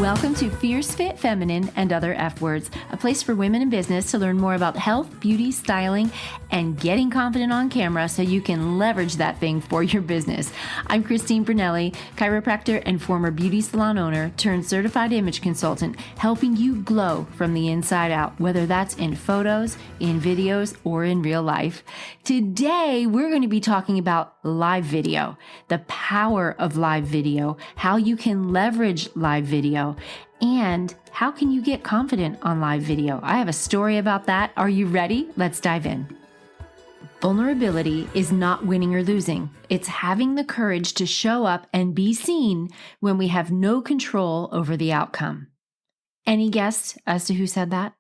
Welcome to Fierce Fit Feminine and Other F Words, a place for women in business to learn more about health, beauty, styling, and getting confident on camera so you can leverage that thing for your business. I'm Christine Brunelli, chiropractor and former beauty salon owner turned certified image consultant, helping you glow from the inside out, whether that's in photos, in videos, or in real life. Today, we're going to be talking about live video, the power of live video, how you can leverage live video, and how can you get confident on live video. I have a story about that. Are you ready? Let's dive in. Vulnerability is not winning or losing. It's having the courage to show up and be seen when we have no control over the outcome. Any guess as to who said that?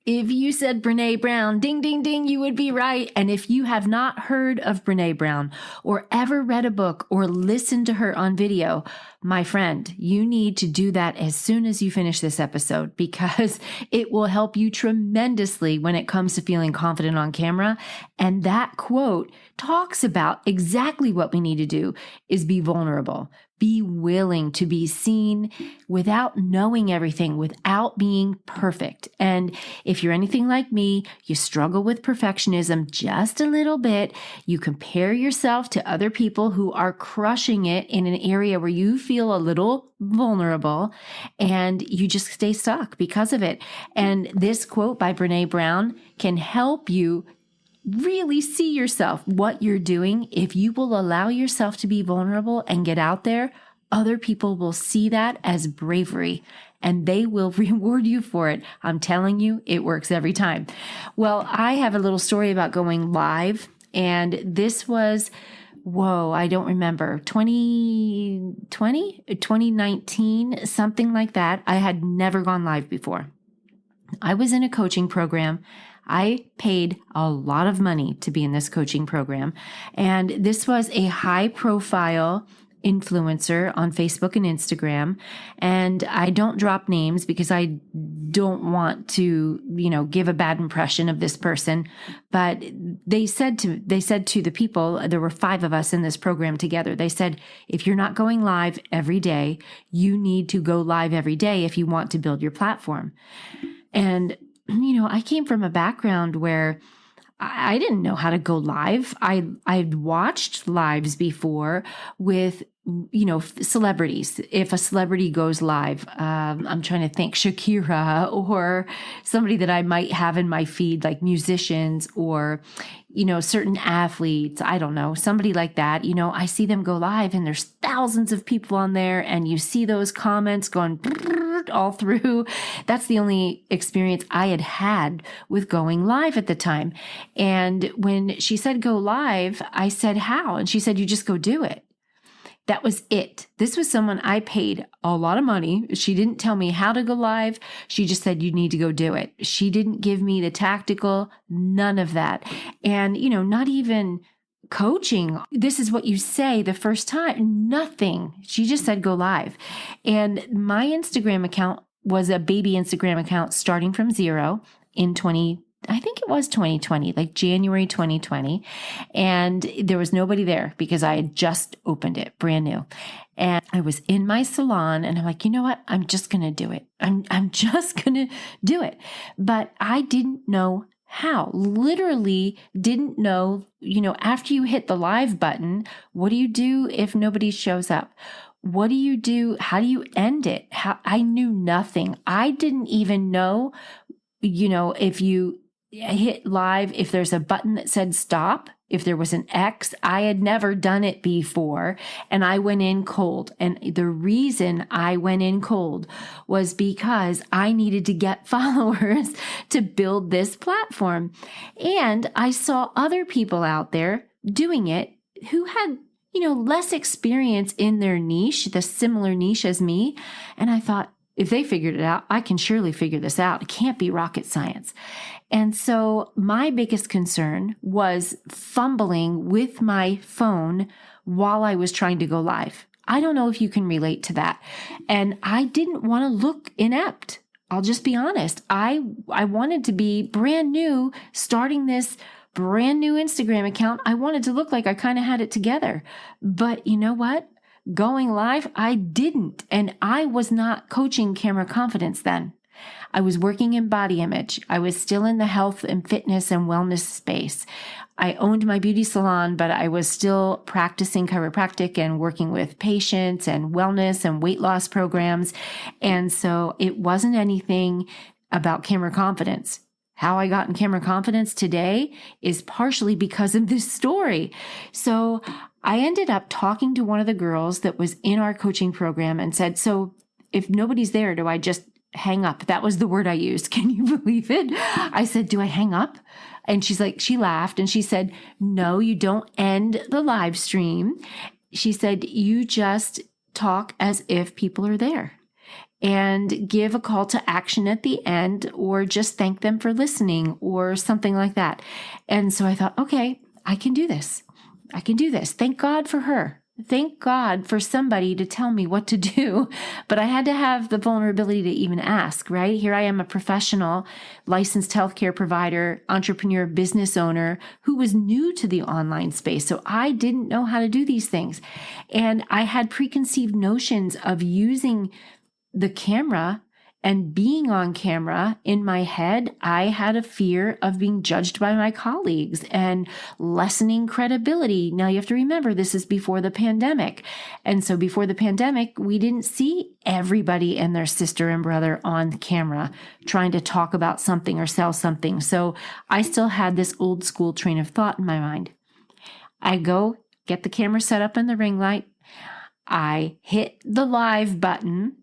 If you said Brené Brown, ding, ding, ding, you would be right. And if you have not heard of Brené Brown or ever read a book or listened to her on video, my friend, you need to do that as soon as you finish this episode because it will help you tremendously when it comes to feeling confident on camera. And that quote talks about exactly what we need to do is be vulnerable. Be willing to be seen without knowing everything, without being perfect. And if you're anything like me, you struggle with perfectionism just a little bit. You compare yourself to other people who are crushing it in an area where you feel a little vulnerable and you just stay stuck because of it. And this quote by Brené Brown can help you really see yourself, what you're doing. If you will allow yourself to be vulnerable and get out there, other people will see that as bravery and they will reward you for it. I'm telling you, it works every time. Well, I have a little story about going live, and this was, I don't remember, 2020, 2019, something like that. I had never gone live before. I was in a coaching program. I paid a lot of money to be in this coaching program. And this was a high profile influencer on Facebook and Instagram. And I don't drop names because I don't want to, give a bad impression of this person. But they said to the people, there were 5 of us in this program together. They said, if you're not going live every day, you need to go live every day if you want to build your platform. And I came from a background where I didn't know how to go live. I'd watched lives before with, celebrities. If a celebrity goes live, I'm trying to think, Shakira or somebody that I might have in my feed, like musicians or, certain athletes. I don't know, somebody like that. I see them go live and there's thousands of people on there and you see those comments going all through. That's the only experience I had with going live at the time. And when she said go live, I said, how? And she said, you just go do it. That was it. This was someone I paid a lot of money. She didn't tell me how to go live. She just said, you need to go do it. She didn't give me the tactical, none of that. And, not even coaching. This is what you say the first time. Nothing. She just said, go live. And my Instagram account was a baby Instagram account starting from zero in 2020, like January 2020. And there was nobody there because I had just opened it brand new. And I was in my salon and I'm like, you know what? I'm just going to do it. I'm just going to do it. But I didn't know how. Literally didn't know, after you hit the live button, what do you do if nobody shows up? What do you do? How do you end it? I knew nothing. I didn't even know, if you hit live, if there's a button that said stop, if there was an X. I had never done it before and I went in cold. And the reason I went in cold was because I needed to get followers to build this platform. And I saw other people out there doing it who had, less experience in their niche, the similar niche as me. And I thought, if they figured it out, I can surely figure this out. It can't be rocket science. And so my biggest concern was fumbling with my phone while I was trying to go live. I don't know if you can relate to that. And I didn't want to look inept. I'll just be honest. I wanted to be brand new, starting this brand new Instagram account. I wanted to look like I kind of had it together. But you know what? going live, I didn't. And I was not coaching camera confidence then. I was working in body image. I was still in the health and fitness and wellness space. I owned my beauty salon, but I was still practicing chiropractic and working with patients and wellness and weight loss programs. And so it wasn't anything about camera confidence. How I got in camera confidence today is partially because of this story. So I ended up talking to one of the girls that was in our coaching program and said, so if nobody's there, do I just hang up? That was the word I used. Can you believe it? I said, do I hang up? And she laughed and she said, no, you don't end the live stream. She said, you just talk as if people are there and give a call to action at the end, or just thank them for listening or something like that. And so I thought, okay, I can do this. I can do this. Thank God for her. Thank God for somebody to tell me what to do. But I had to have the vulnerability to even ask, right? Here I am, a professional, licensed healthcare provider, entrepreneur, business owner who was new to the online space. So I didn't know how to do these things. And I had preconceived notions of using the camera and being on camera. In my head, I had a fear of being judged by my colleagues and lessening credibility. Now you have to remember, this is before the pandemic. And so before the pandemic, we didn't see everybody and their sister and brother on camera trying to talk about something or sell something. So I still had this old school train of thought in my mind. I go get the camera set up in the ring light. I hit the live button.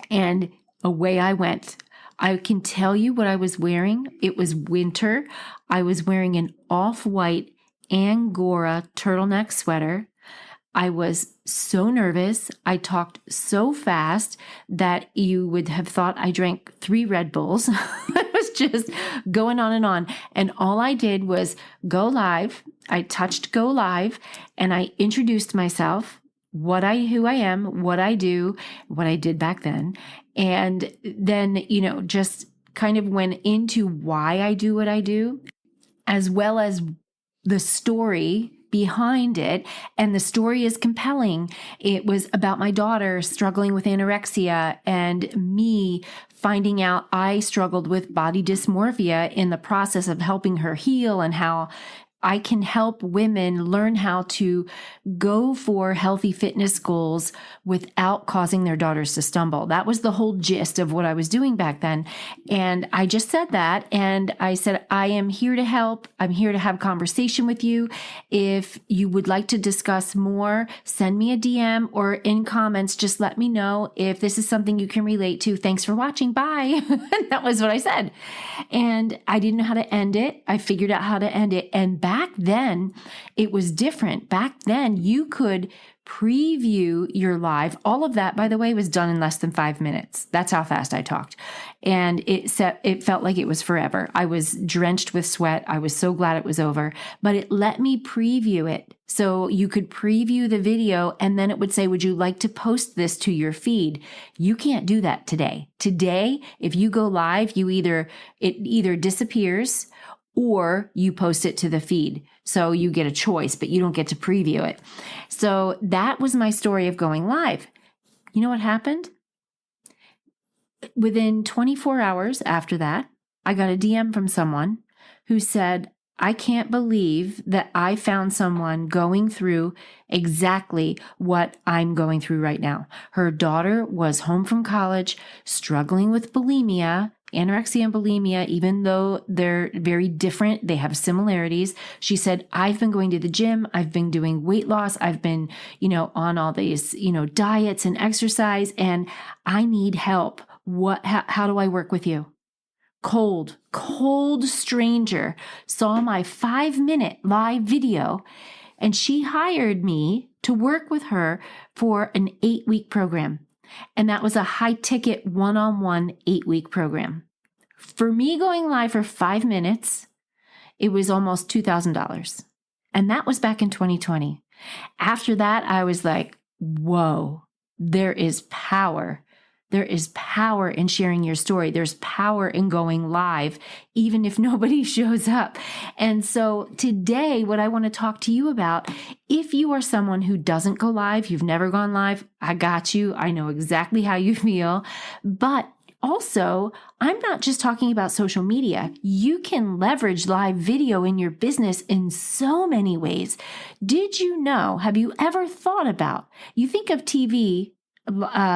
And away I went. I can tell you what I was wearing. It was winter. I was wearing an off-white Angora turtleneck sweater. I was so nervous. I talked so fast that you would have thought I drank 3 Red Bulls. I was just going on. And all I did was go live. I touched go live and I introduced myself, who I am, what I do, what I did back then. And then, just kind of went into why I do what I do, as well as the story behind it. And the story is compelling. It was about my daughter struggling with anorexia and me finding out I struggled with body dysmorphia in the process of helping her heal, and how I can help women learn how to go for healthy fitness goals without causing their daughters to stumble. That was the whole gist of what I was doing back then. And I just said that. And I said, I am here to help. I'm here to have conversation with you. If you would like to discuss more, send me a DM, or in comments, just let me know if this is something you can relate to. Thanks for watching. Bye. That was what I said. And I didn't know how to end it. I figured out how to end it. And back then, it was different. Back then, you could preview your live. All of that, by the way, was done in less than 5 minutes. That's how fast I talked. And it felt like it was forever. I was drenched with sweat. I was so glad it was over, but it let me preview it. So you could preview the video and then it would say, would you like to post this to your feed? You can't do that today. Today, if you go live, it either disappears or you post it to the feed. So you get a choice, but you don't get to preview it. So that was my story of going live. You know what happened? Within 24 hours after that, I got a DM from someone who said, I can't believe that I found someone going through exactly what I'm going through right now. Her daughter was home from college, struggling with bulimia, anorexia and bulimia, even though they're very different, they have similarities. She said, I've been going to the gym. I've been doing weight loss. I've been, on all these, diets and exercise, and I need help. How do I work with you? Cold stranger saw my 5-minute live video, and she hired me to work with her for an 8-week program. And that was a high ticket one-on-one 8-week program. For me going live for 5 minutes, it was almost $2,000. And that was back in 2020. After that, I was like, whoa, there is power There is power in sharing your story. There's power in going live, even if nobody shows up. And so today, what I want to talk to you about, if you are someone who doesn't go live, you've never gone live, I got you. I know exactly how you feel. But also, I'm not just talking about social media. You can leverage live video in your business in so many ways. Did you know, have you ever thought about, you think of TV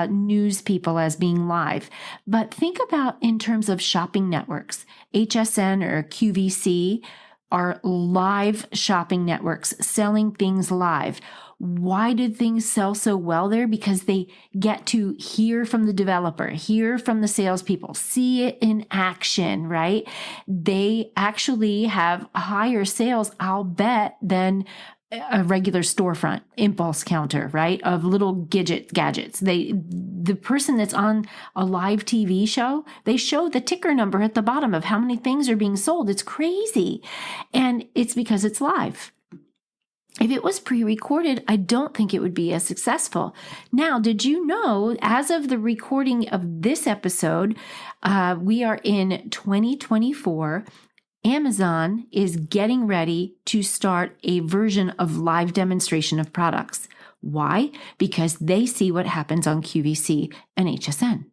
news people as being live, but think about in terms of shopping networks. HSN or QVC are live shopping networks selling things live. Why did things sell so well there? Because they get to hear from the developer, hear from the salespeople, see it in action, right? They actually have higher sales, I'll bet, than a regular storefront impulse counter, right? Of little gadgets. The person that's on a live TV show, they show the ticker number at the bottom of how many things are being sold. It's crazy. And it's because it's live. If it was pre-recorded, I don't think it would be as successful. Now, did you know, as of the recording of this episode, we are in 2024, Amazon is getting ready to start a version of live demonstration of products. Why? Because they see what happens on QVC and HSN.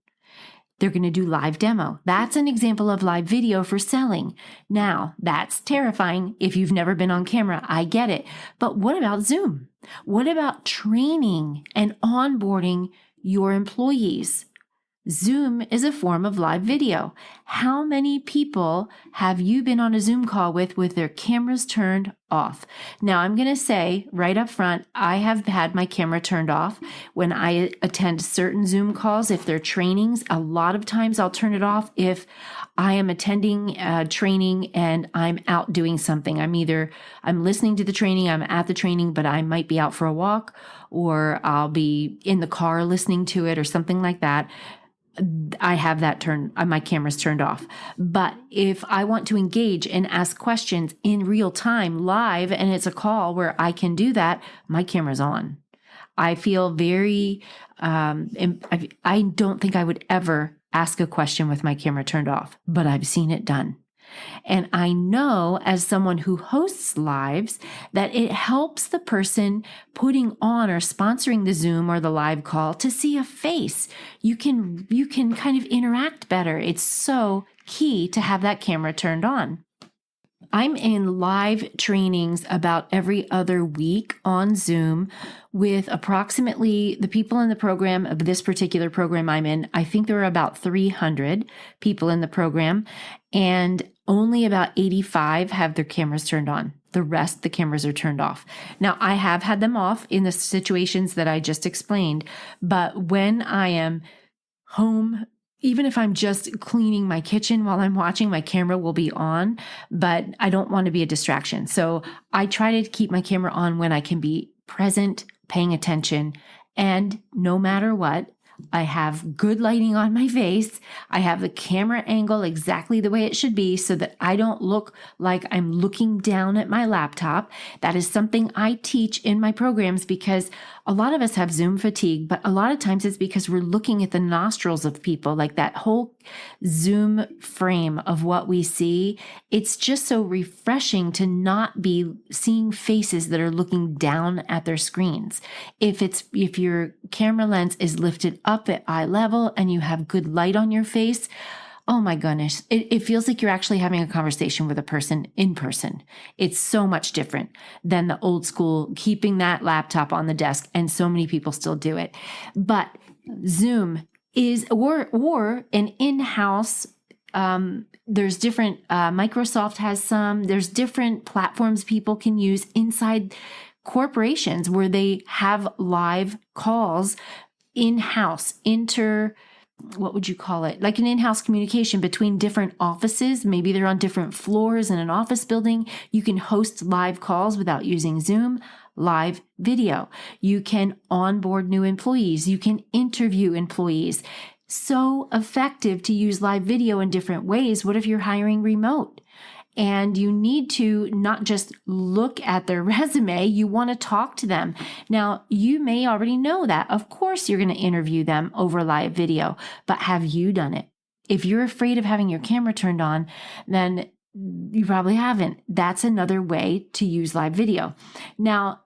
They're going to do live demo. That's an example of live video for selling. Now, that's terrifying if you've never been on camera. I get it. But what about Zoom? What about training and onboarding your employees? Zoom is a form of live video. How many people have you been on a Zoom call with their cameras turned off? Now, I'm going to say right up front, I have had my camera turned off when I attend certain Zoom calls. If they're trainings, a lot of times I'll turn it off if I am attending training and I'm out doing something. I'm listening to the training, I'm at the training, but I might be out for a walk, or I'll be in the car listening to it or something like that. I have that my camera's turned off. But if I want to engage and ask questions in real time, live, and it's a call where I can do that, my camera's on. I feel very, I don't think I would ever ask a question with my camera turned off, but I've seen it done. And I know, as someone who hosts lives, that it helps the person putting on or sponsoring the Zoom or the live call to see a face. You can kind of interact better. It's so key to have that camera turned on. I'm in live trainings about every other week on Zoom with approximately the people in the program of this particular program I'm in. I think there are about 300 people in the program, and only about 85 have their cameras turned on. The rest, the cameras are turned off. Now, I have had them off in the situations that I just explained, but when I am home, even if I'm just cleaning my kitchen while I'm watching, my camera will be on, but I don't want to be a distraction. So I try to keep my camera on when I can be present, paying attention, and no matter what, I have good lighting on my face. I have the camera angle exactly the way it should be so that I don't look like I'm looking down at my laptop. That is something I teach in my programs because a lot of us have Zoom fatigue, but a lot of times it's because we're looking at the nostrils of people, like that whole Zoom frame of what we see. It's just so refreshing to not be seeing faces that are looking down at their screens. If your camera lens is lifted up at eye level and you have good light on your face, oh my goodness, it feels like you're actually having a conversation with a person in person. It's so much different than the old school, keeping that laptop on the desk, and so many people still do it. But Zoom is, or an in-house, there's different, Microsoft has some, there's different platforms people can use inside corporations where they have live calls in-house, what would you call it? Like an in-house communication between different offices. Maybe they're on different floors in an office building. You can host live calls without using Zoom, live video. You can onboard new employees. You can interview employees. So effective to use live video in different ways. What if you're hiring remote? And you need to not just look at their resume, you want to talk to them. Now, you may already know that. Of course, you're going to interview them over live video, but have you done it? If you're afraid of having your camera turned on, then you probably haven't. That's another way to use live video. Now,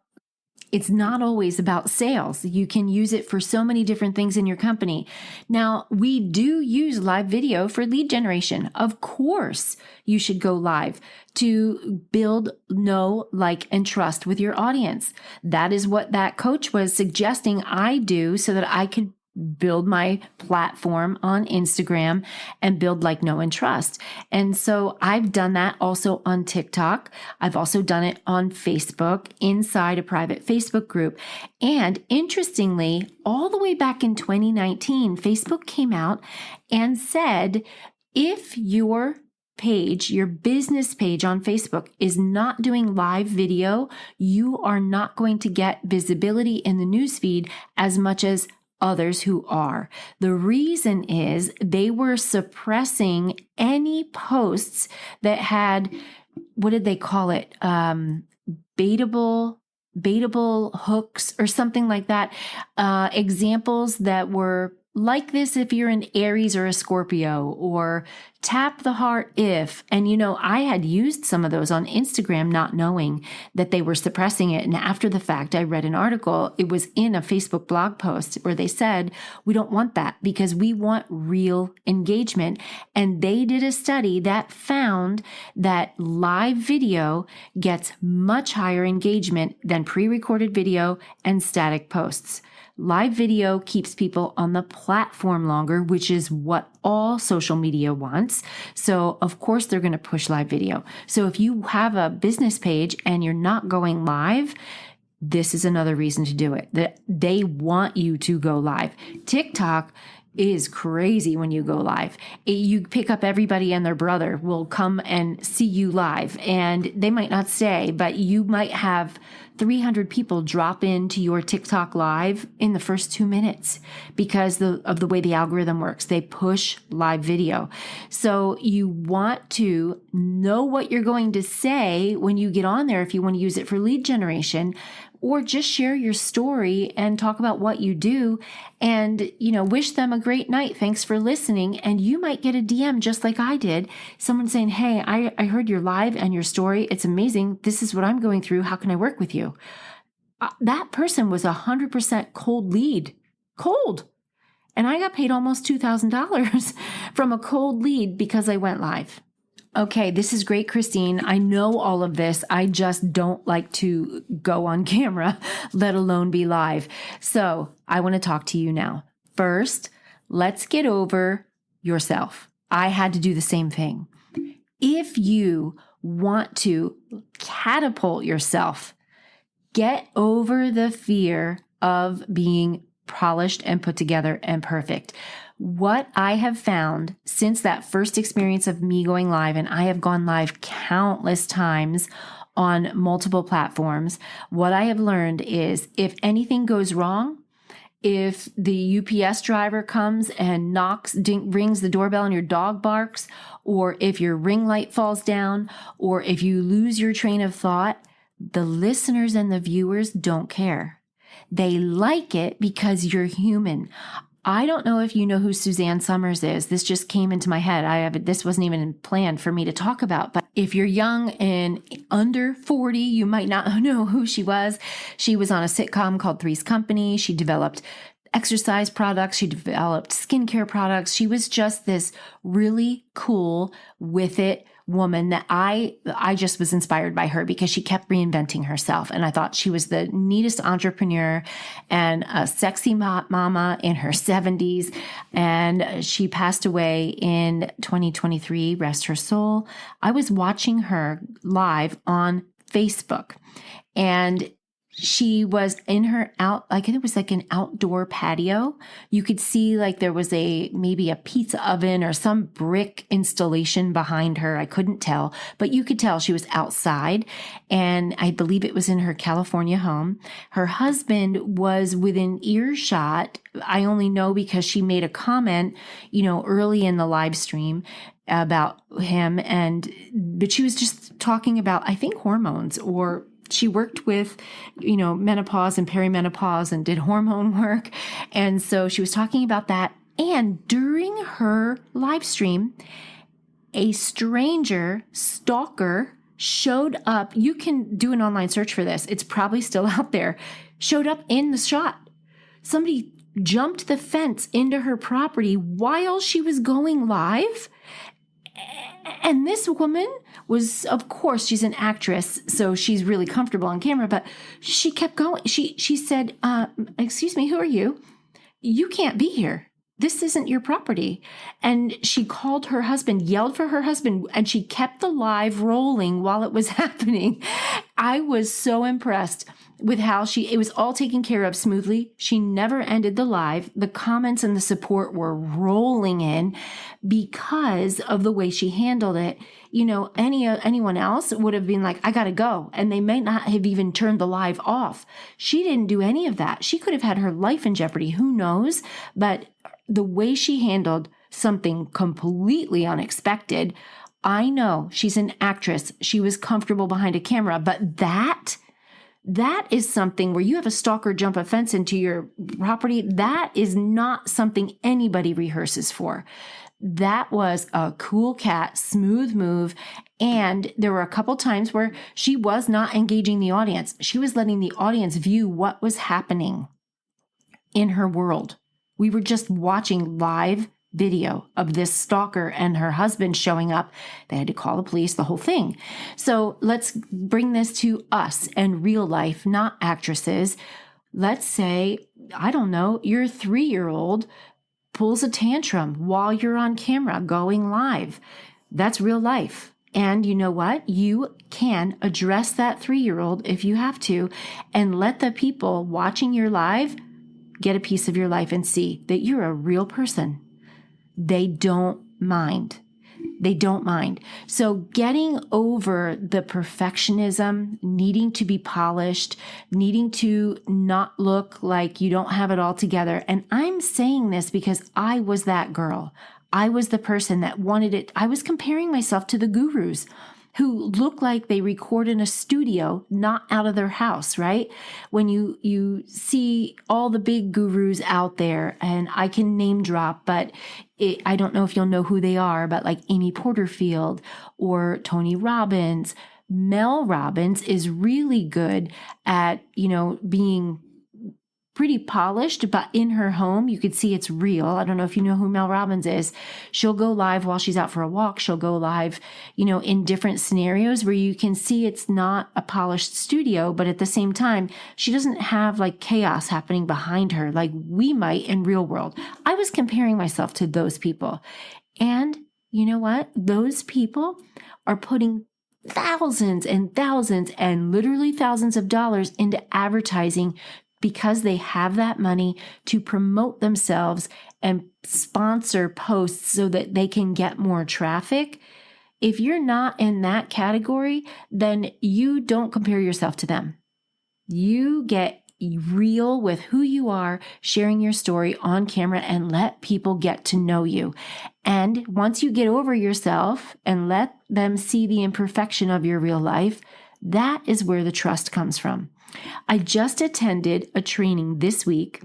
it's not always about sales. You can use it for so many different things in your company. Now, we do use live video for lead generation. Of course, you should go live to build, know, like, and trust with your audience. That is what that coach was suggesting I do so that I could build my platform on Instagram and build like, know, and trust. And so I've done that also on TikTok. I've also done it on Facebook inside a private Facebook group. And interestingly, all the way back in 2019, Facebook came out and said, if your page, your business page on Facebook is not doing live video, you are not going to get visibility in the newsfeed as much as others who are. The reason is they were suppressing any posts that had, what did they call it? Baitable hooks or something like that. Examples that were like this if you're an Aries or a Scorpio, or tap the heart if. And I had used some of those on Instagram not knowing that they were suppressing it. And after the fact, I read an article, it was in a Facebook blog post where they said, we don't want that because we want real engagement. And they did a study that found that live video gets much higher engagement than pre-recorded video and static posts. Live video keeps people on the platform longer, which is what all social media wants. So of course they're going to push live video. So if you have a business page and you're not going live, this is another reason to do it. That they want you to go live. TikTok is crazy when you go live. You pick up everybody and their brother will come and see you live, and they might not stay, but you might have 300 people drop into your TikTok live in the first 2 minutes because of the way the algorithm works. They push live video. So you want to know what you're going to say when you get on there if you want to use it for lead generation, or just share your story and talk about what you do and, wish them a great night. Thanks for listening. And you might get a DM just like I did. Someone saying, hey, I heard your live and your story. It's amazing. This is what I'm going through. How can I work with you? That person was 100% cold lead. Cold. And I got paid almost $2,000 from a cold lead because I went live. Okay, this is great, Christine. I know all of this. I just don't like to go on camera, let alone be live. So I want to talk to you now. First, let's get over yourself. I had to do the same thing. If you want to catapult yourself, get over the fear of being polished and put together and perfect. What I have found since that first experience of me going live, and I have gone live countless times on multiple platforms, what I have learned is if anything goes wrong, if the UPS driver comes and rings the doorbell and your dog barks, or if your ring light falls down, or if you lose your train of thought, the listeners and the viewers don't care. They like it because you're human. I don't know if you know who Suzanne Summers is. This just came into my head. This wasn't even planned for me to talk about, but if you're young and under 40, you might not know who she was. She was on a sitcom called Three's Company. She developed exercise products. She developed skincare products. She was just this really cool with it woman that I just was inspired by her because she kept reinventing herself. And I thought she was the neatest entrepreneur and a sexy mama in her 70s. And she passed away in 2023, rest her soul. I was watching her live on Facebook, and she was in her I think it was like an outdoor patio. You could see like there was maybe a pizza oven or some brick installation behind her. I couldn't tell, but you could tell she was outside. And I believe it was in her California home. Her husband was within earshot. I only know because she made a comment, early in the live stream. about him, but she was just talking about, I think, hormones, or she worked with, menopause and perimenopause and did hormone work. And so she was talking about that. And during her live stream, a stranger stalker showed up. You can do an online search for this. It's probably still out there. Showed up in the shot. Somebody jumped the fence into her property while she was going live. And this woman was, of course, she's an actress, so she's really comfortable on camera, but she kept going. She said, excuse me, who are you? You can't be here. This isn't your property. And she called her husband, yelled for her husband, and she kept the live rolling while it was happening. I was so impressed with how it was all taken care of smoothly. She never ended the live. The comments and the support were rolling in because of the way she handled it. Anyone else would have been like, I got to go. And they may not have even turned the live off. She didn't do any of that. She could have had her life in jeopardy. Who knows? But the way she handled something completely unexpected, I know she's an actress. She was comfortable behind a camera, but that is something where you have a stalker jump a fence into your property. That is not something anybody rehearses for. That was a cool cat, smooth move. And there were a couple times where she was not engaging the audience. She was letting the audience view what was happening in her world. We were just watching live video of this stalker and her husband showing up. They had to call the police, the whole thing. So let's bring this to us and real life, not actresses. Let's say, I don't know, your 3-year-old pulls a tantrum while you're on camera going live. That's real life. And you know what? You can address that 3-year-old if you have to, and let the people watching your live get a piece of your life and see that you're a real person. They don't mind. They don't mind. So getting over the perfectionism, needing to be polished, needing to not look like you don't have it all together. And I'm saying this because I was that girl. I was the person that wanted it. I was comparing myself to the gurus who look like they record in a studio, not out of their house, right? When you see all the big gurus out there, and I can name drop, but I don't know if you'll know who they are, but like Amy Porterfield or Tony Robbins. Mel Robbins is really good at, being pretty polished, but in her home, you could see it's real. I don't know if you know who Mel Robbins is. She'll go live while she's out for a walk. She'll go live, in different scenarios where you can see it's not a polished studio, but at the same time, she doesn't have like chaos happening behind her like we might in real world. I was comparing myself to those people. And you know what? Those people are putting thousands and thousands and literally thousands of dollars into advertising because they have that money to promote themselves and sponsor posts so that they can get more traffic. If you're not in that category, then you don't compare yourself to them. You get real with who you are, sharing your story on camera, and let people get to know you. And once you get over yourself and let them see the imperfection of your real life, that is where the trust comes from. I just attended a training this week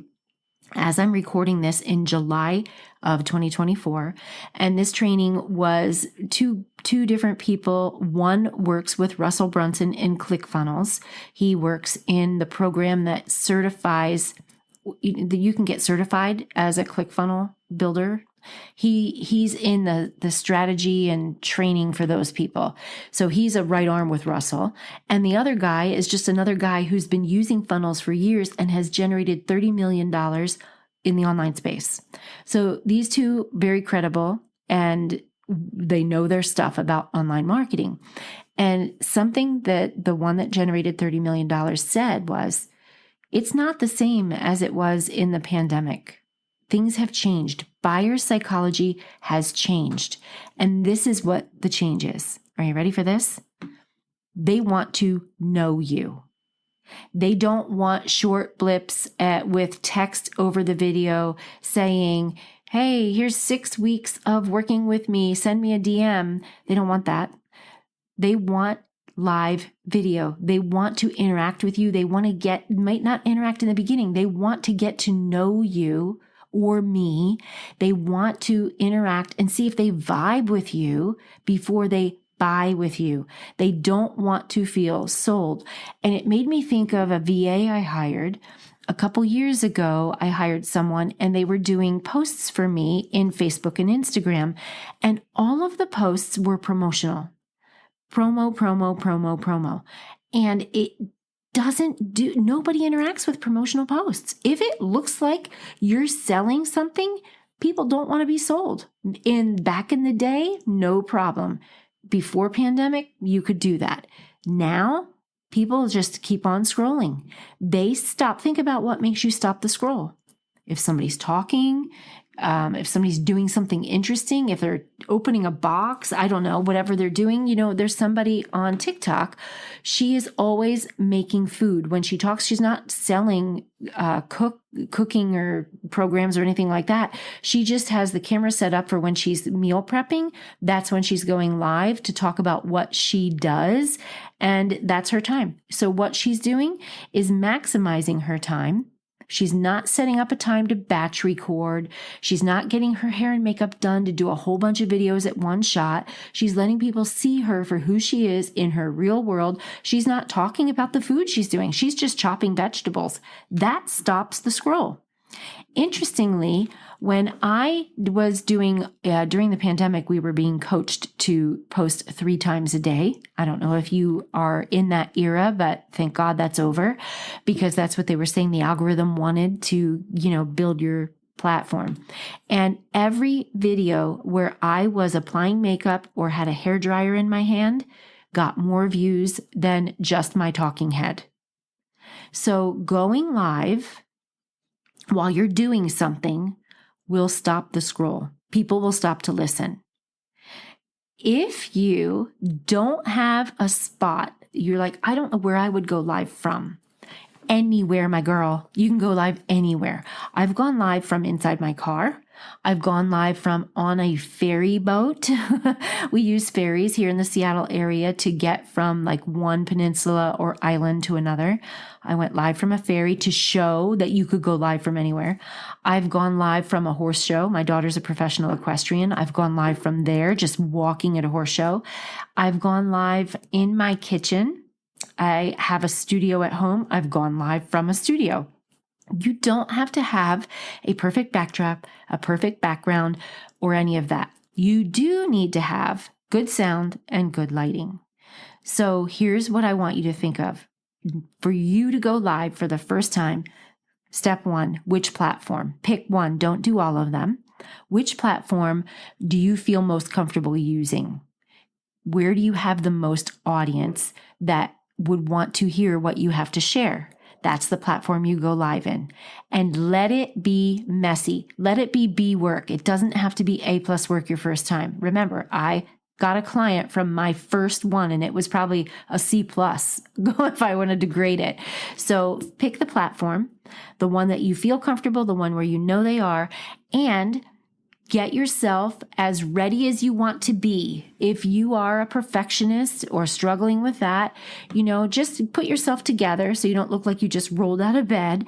as I'm recording this in July of 2024. And this training was two different people. One works with Russell Brunson in ClickFunnels. He works in the program that certifies, you can get certified as a ClickFunnel builder. He's in the strategy and training for those people. So he's a right arm with Russell. And the other guy is just another guy who's been using funnels for years and has generated $30 million in the online space. So these two, very credible, and they know their stuff about online marketing. And something that the one that generated $30 million said was, it's not the same as it was in the pandemic. Things have changed. Buyer psychology has changed. And this is what the change is. Are you ready for this? They want to know you. They don't want short blips with text over the video saying, hey, here's 6 weeks of working with me. Send me a DM. They don't want that. They want live video. They want to interact with you. They want to might not interact in the beginning. They want to get to know you or me. They want to interact and see if they vibe with you before they buy with you. They don't want to feel sold. And it made me think of a VA I hired. A couple years ago, I hired someone and they were doing posts for me in Facebook and Instagram. And all of the posts were promotional. Promo. And it nobody interacts with promotional posts. If it looks like you're selling something, people don't want to be sold. Back in the day, no problem. Before pandemic, you could do that. Now, people just keep on scrolling. They stop. Think about what makes you stop the scroll. If somebody's talking, if somebody's doing something interesting, if they're opening a box, I don't know, whatever they're doing. There's somebody on TikTok. She is always making food. When she talks, she's not selling cooking or programs or anything like that. She just has the camera set up for when she's meal prepping. That's when she's going live to talk about what she does. And that's her time. So what she's doing is maximizing her time. She's not setting up a time to batch record. She's not getting her hair and makeup done to do a whole bunch of videos at one shot. She's letting people see her for who she is in her real world. She's not talking about the food she's doing. She's just chopping vegetables. That stops the scroll. Interestingly, when I was during the pandemic, we were being coached to post 3 times a day. I don't know if you are in that era, but thank God that's over, because that's what they were saying. The algorithm wanted to, build your platform. And every video where I was applying makeup or had a hairdryer in my hand got more views than just my talking head. So going live while you're doing something will stop the scroll. People will stop to listen. If you don't have a spot, you're like, I don't know where I would go live from. Anywhere, my girl. You can go live anywhere. I've gone live from inside my car. I've gone live from on a ferry boat. We use ferries here in the Seattle area to get from like one peninsula or island to another. I went live from a ferry to show that you could go live from anywhere. I've gone live from a horse show. My daughter's a professional equestrian. I've gone live from there, just walking at a horse show. I've gone live in my kitchen. I have a studio at home. I've gone live from a studio. You don't have to have a perfect backdrop, a perfect background, or any of that. You do need to have good sound and good lighting. So here's what I want you to think of. For you to go live for the first time, step 1, which platform? Pick one. Don't do all of them. Which platform do you feel most comfortable using? Where do you have the most audience that would want to hear what you have to share? That's the platform you go live in. And let it be messy. Let it be B work. It doesn't have to be A+ work your first time. Remember, I got a client from my first one and it was probably a C+ if I wanted to grade it. So pick the platform, the one that you feel comfortable, the one where you know they are, and get yourself as ready as you want to be. If you are a perfectionist or struggling with that, just put yourself together so you don't look like you just rolled out of bed,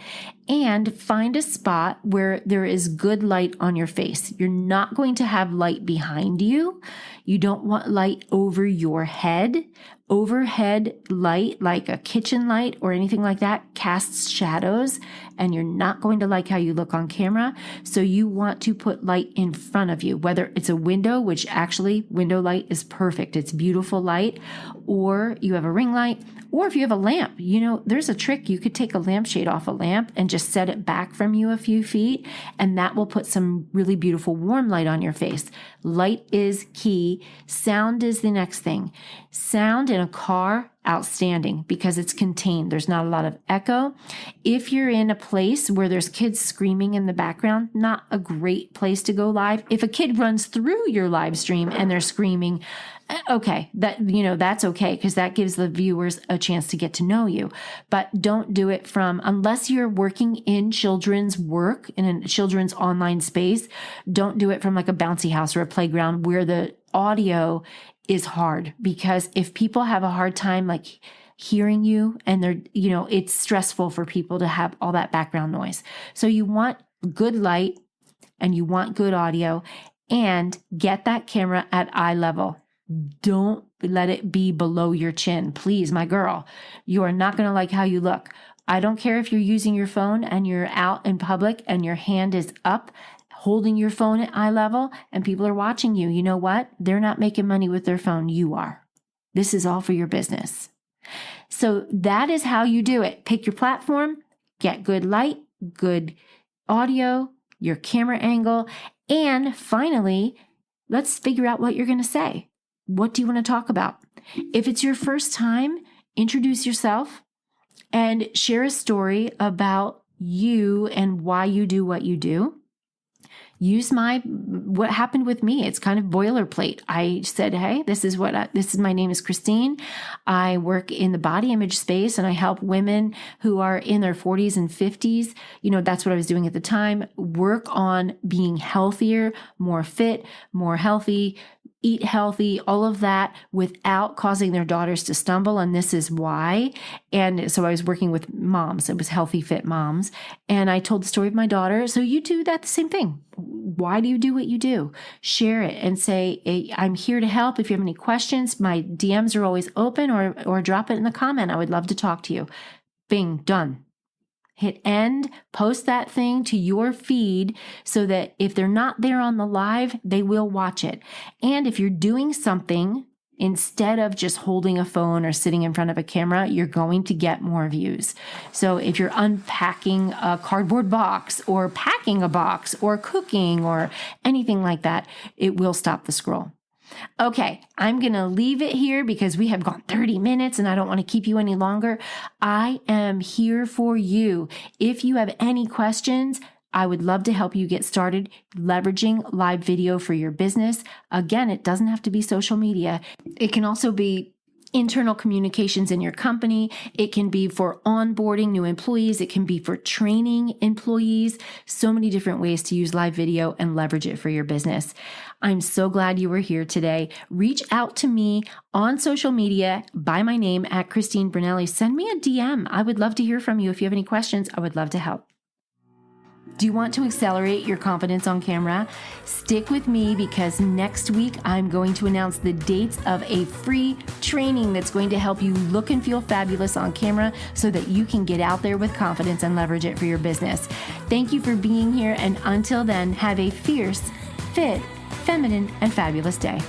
and find a spot where there is good light on your face. You're not going to have light behind you. You don't want light over your head. Overhead light, like a kitchen light or anything like that, casts shadows, and you're not going to like how you look on camera. So you want to put light in front of you, whether it's a window, which actually window light is perfect. It's beautiful light, or you have a ring light, or if you have a lamp, there's a trick. You could take a lampshade off a lamp and just set it back from you a few feet, and that will put some really beautiful warm light on your face. Light is key. Sound is the next thing. Sound in a car outstanding because it's contained. There's not a lot of echo. If you're in a place where there's kids screaming in the background, not a great place to go live. If a kid runs through your live stream and they're screaming, okay, that's okay, because that gives the viewers a chance to get to know you. But don't do it unless you're working in children's work in a children's online space, don't do it from like a bouncy house or a playground where the audio is hard, because if people have a hard time like hearing you and they're, it's stressful for people to have all that background noise. So you want good light and you want good audio, and get that camera at eye level. Don't let it be below your chin. Please, my girl, you are not going to like how you look. I don't care if you're using your phone and you're out in public and your hand is up holding your phone at eye level and people are watching you. You know what? They're not making money with their phone. You are. This is all for your business. So that is how you do it. Pick your platform, get good light, good audio, your camera angle, and finally, let's figure out what you're going to say. What do you want to talk about? If it's your first time, introduce yourself and share a story about you and why you do what you do. Use what happened with me. It's kind of boilerplate. I said, hey, my name is Christine. I work in the body image space and I help women who are in their 40s and 50s. That's what I was doing at the time. Work on being healthier, more fit, more healthy, eat healthy, all of that without causing their daughters to stumble. And this is why. And so I was working with moms. It was healthy, fit moms. And I told the story of my daughter. So you do that the same thing. Why do you do what you do? Share it and say, hey, I'm here to help. If you have any questions, my DMs are always open, or drop it in the comment. I would love to talk to you. Bing, done. Hit end, post that thing to your feed so that if they're not there on the live, they will watch it. And if you're doing something instead of just holding a phone or sitting in front of a camera, you're going to get more views. So if you're unpacking a cardboard box or packing a box or cooking or anything like that, it will stop the scroll. Okay, I'm going to leave it here because we have gone 30 minutes and I don't want to keep you any longer. I am here for you. If you have any questions, I would love to help you get started leveraging live video for your business. Again, it doesn't have to be social media. It can also be internal communications in your company. It can be for onboarding new employees. It can be for training employees. So many different ways to use live video and leverage it for your business. I'm so glad you were here today. Reach out to me on social media by my name at Christine Brunelli. Send me a DM. I would love to hear from you. If you have any questions, I would love to help. Do you want to accelerate your confidence on camera? Stick with me because next week I'm going to announce the dates of a free training that's going to help you look and feel fabulous on camera so that you can get out there with confidence and leverage it for your business. Thank you for being here, and until then, have a fierce, fit, feminine, and fabulous day.